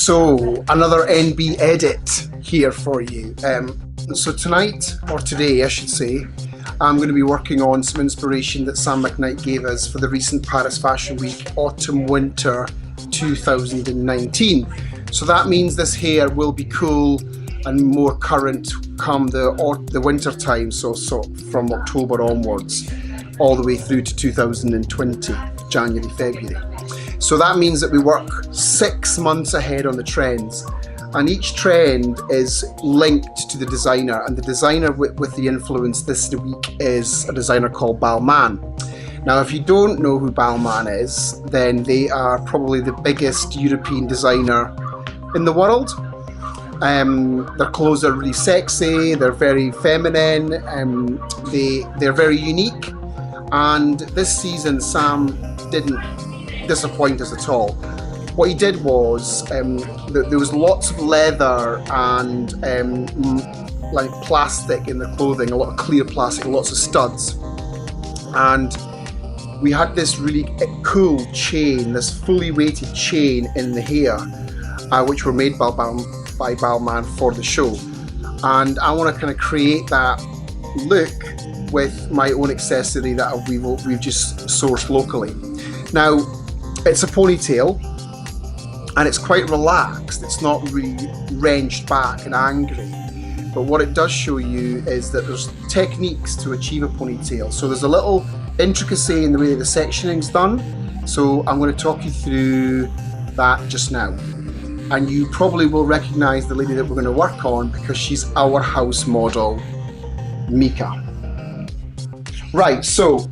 So another NB edit here for you. So tonight, or today I should say, I'm going to be working on some inspiration that Sam McKnight gave us for the recent Paris Fashion Week Autumn Winter 2019. So that means this hair will be cool and more current come the winter time, so from October onwards all the way through to 2020, January, February. So that means that we work 6 months ahead on the trends, and each trend is linked to the designer, and the designer with the influence this week is a designer called Balmain. Now if you don't know who Balmain is, then they are probably the biggest European designer in the world. Their clothes are really sexy, they're very feminine, they're very unique, and this season Sam didn't disappoint us at all. What he did was there was lots of leather and like plastic in the clothing, a lot of clear plastic, lots of studs, and we had this really cool chain, this fully weighted chain in the hair, which were made by Balmain for the show, and I want to kind of create that look with my own accessory that we've just sourced locally. Now it's a ponytail and it's quite relaxed, it's not really wrenched back and angry, but what it does show you is that there's techniques to achieve a ponytail. So there's a little intricacy in the way the sectioning's done, so I'm going to talk you through that just now. And you probably will recognize the lady that we're going to work on because she's our house model, Mika. Right, so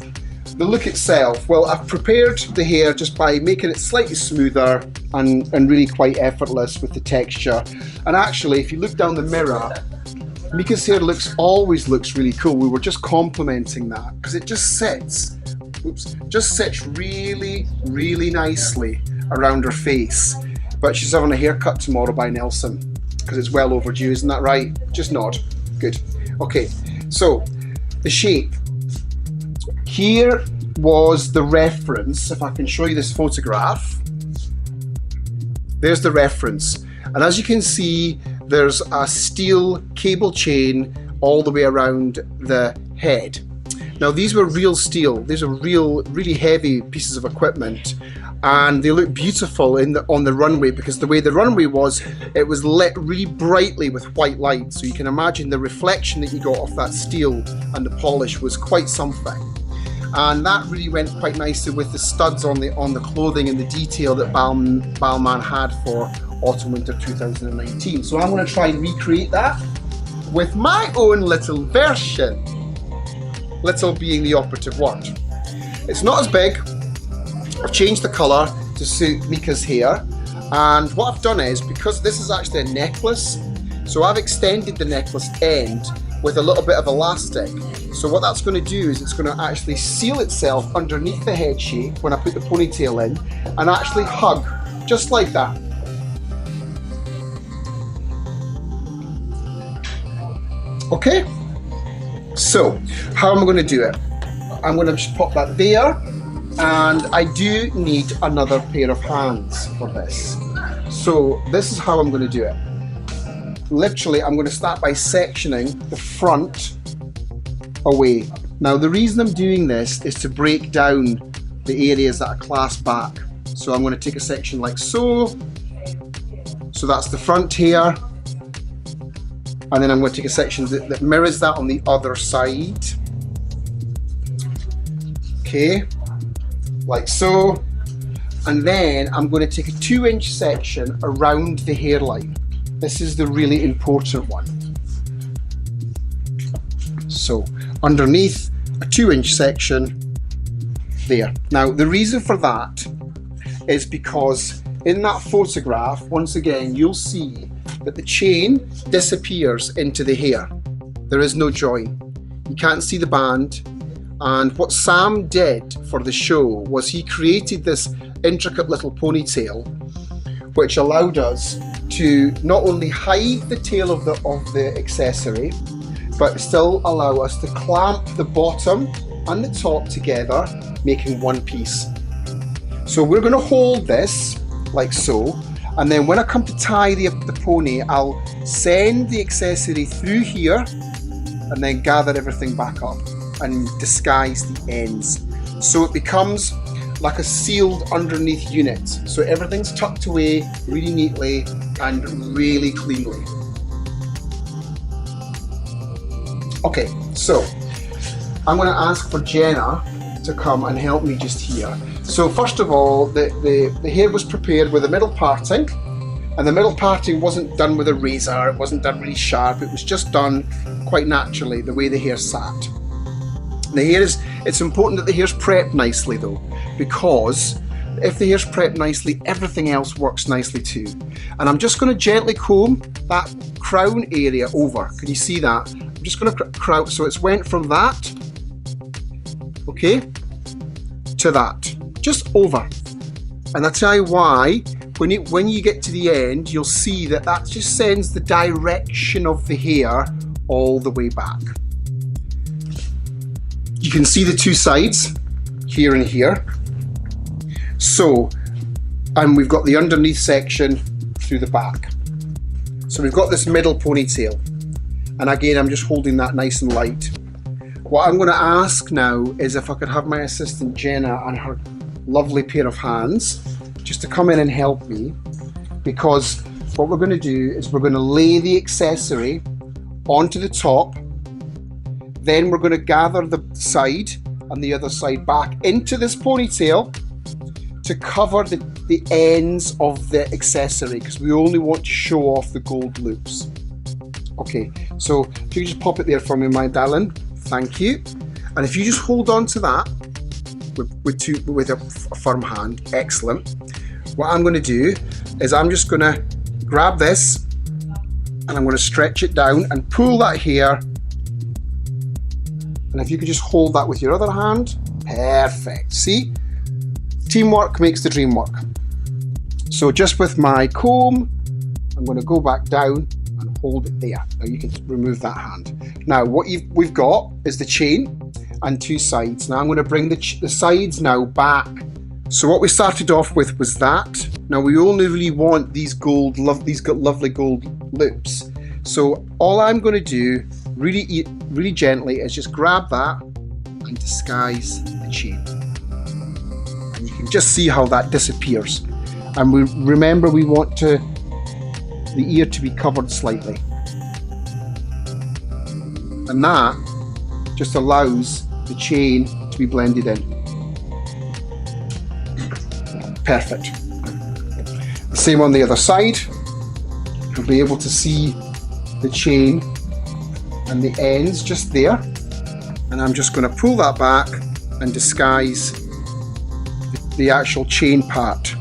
the look itself, well, I've prepared the hair just by making it slightly smoother and really quite effortless with the texture. And actually, if you look down the mirror, Mika's hair always looks really cool. We were just complimenting that because it just sits really, really nicely around her face. But she's having a haircut tomorrow by Nelson because it's well overdue, isn't that right? Just nod. Good. Okay, so the shape. Here was the reference. If I can show you this photograph, there's the reference. And as you can see, there's a steel cable chain all the way around the head. Now these were real steel. These are really heavy pieces of equipment, and they look beautiful on the runway because the way the runway was, it was lit really brightly with white light. So you can imagine the reflection that you got off that steel and the polish was quite something. And that really went quite nicely with the studs on the clothing and the detail that Balmain had for Autumn Winter 2019. So I'm going to try and recreate that with my own little version. Little being the operative word. It's not as big. I've changed the colour to suit Mika's hair, and what I've done is, because this is actually a necklace, so I've extended the necklace end with a little bit of elastic. So what that's going to do is it's going to actually seal itself underneath the head shape when I put the ponytail in and actually hug, just like that. Okay, so how am I going to do it? I'm going to just pop that there, and I do need another pair of hands for this. So this is how I'm going to do it. Literally, I'm going to start by sectioning the front away. Now the reason I'm doing this is to break down the areas that are clasped back. So I'm going to take a section like so. So that's the front here. And then I'm going to take a section that mirrors that on the other side. Okay, like so. And then I'm going to take a 2-inch section around the hairline. This is the really important one. So underneath a 2-inch section there. Now the reason for that is because in that photograph, once again, you'll see that the chain disappears into the hair. There is no join. You can't see the band. And what Sam did for the show was he created this intricate little ponytail which allowed us to not only hide the tail of the accessory, but still allow us to clamp the bottom and the top together, making one piece. So we're going to hold this like so, And then when I come to tie the pony, I'll send the accessory through here and then gather everything back up and disguise the ends. So it becomes like a sealed underneath unit. So everything's tucked away really neatly and really cleanly. Okay, so I'm going to ask for Jenna to come and help me just here. So first of all, the hair was prepared with a middle parting, and the middle parting wasn't done with a razor, it wasn't done really sharp, it was just done quite naturally, the way the hair sat. The hair it's important that the hair's prepped nicely though, because if the hair's prepped nicely, everything else works nicely too. And I'm just going to gently comb that crown area over. Can you see that? I'm just going to crown, so it's went from that, okay, to that, just over. And I'll tell you why. When you get to the end, you'll see that that just sends the direction of the hair all the way back. You can see the two sides, here and here. So, and we've got the underneath section through the back. So we've got this middle ponytail. And again, I'm just holding that nice and light. What I'm going to ask now is if I could have my assistant Jenna and her lovely pair of hands just to come in and help me, because what we're going to do is we're going to lay the accessory onto the top, then we're going to gather the side and the other side back into this ponytail to cover the ends of the accessory, because we only want to show off the gold loops. Okay, so if you just pop it there for me, my darling, thank you. And if you just hold on to that with a firm hand, excellent. What I'm going to do is I'm just going to grab this and I'm going to stretch it down and pull that hair. And if you could just hold that with your other hand, perfect. See, teamwork makes the dream work. So just with my comb, I'm going to go back down and hold it there. Now you can remove that hand. Now what we've got is the chain and two sides. Now I'm going to bring the sides now back. So what we started off with was that. Now we only really want these lovely gold loops. So all I'm going to do really gently is just grab that and disguise the chain. And you can just see how that disappears. And remember we want the ear to be covered slightly. And that just allows the chain to be blended in. Perfect. The same on the other side. You'll be able to see the chain and the ends just there. And I'm just going to pull that back and disguise the actual chain part.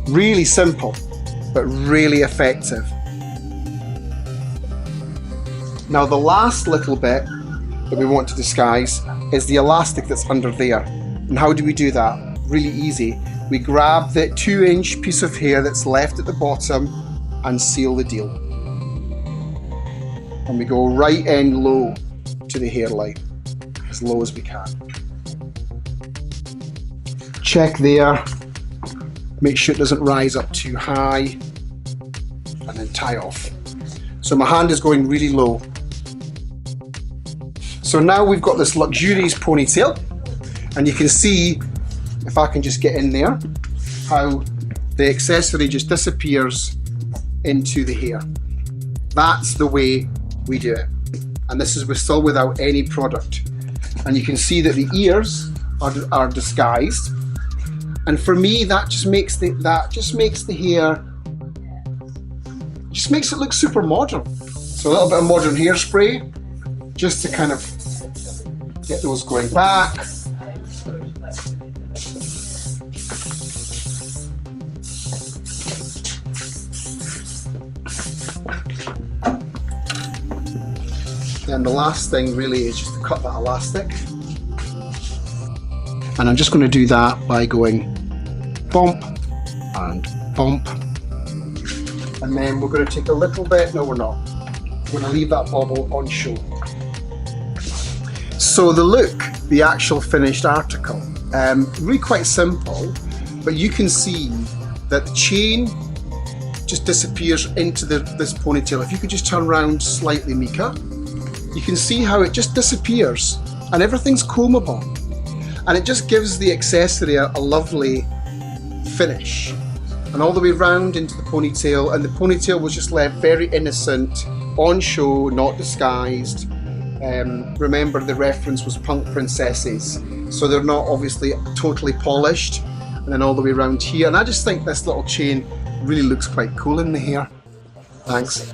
Really simple, but really effective. Now the last little bit that we want to disguise is the elastic that's under there. And how do we do that? Really easy. We grab the 2-inch piece of hair that's left at the bottom and seal the deal. And we go right end low to the hairline, as low as we can. Check there, make sure it doesn't rise up too high, and then tie off. So my hand is going really low. So now we've got this luxurious ponytail, and you can see, if I can just get in there, how the accessory just disappears into the hair. That's the way we do it. And this is still without any product. And you can see that the ears are disguised. And for me, that just makes the hair, just makes it look super modern. So a little bit of modern hairspray, just to kind of get those going back. Then the last thing really is just to cut that elastic. And I'm just going to do that by going bump and bump. And then we're going to take a little bit, no we're not. We're going to leave that bobble on show. So the look, the actual finished article, really quite simple, but you can see that the chain just disappears into this ponytail. If you could just turn around slightly, Mika, you can see how it just disappears and everything's combable. And it just gives the accessory a lovely finish. And all the way round into the ponytail, and the ponytail was just left very innocent, on show, not disguised. Remember, the reference was punk princesses, so they're not obviously totally polished. And then all the way around here, and I just think this little chain really looks quite cool in the hair. Thanks.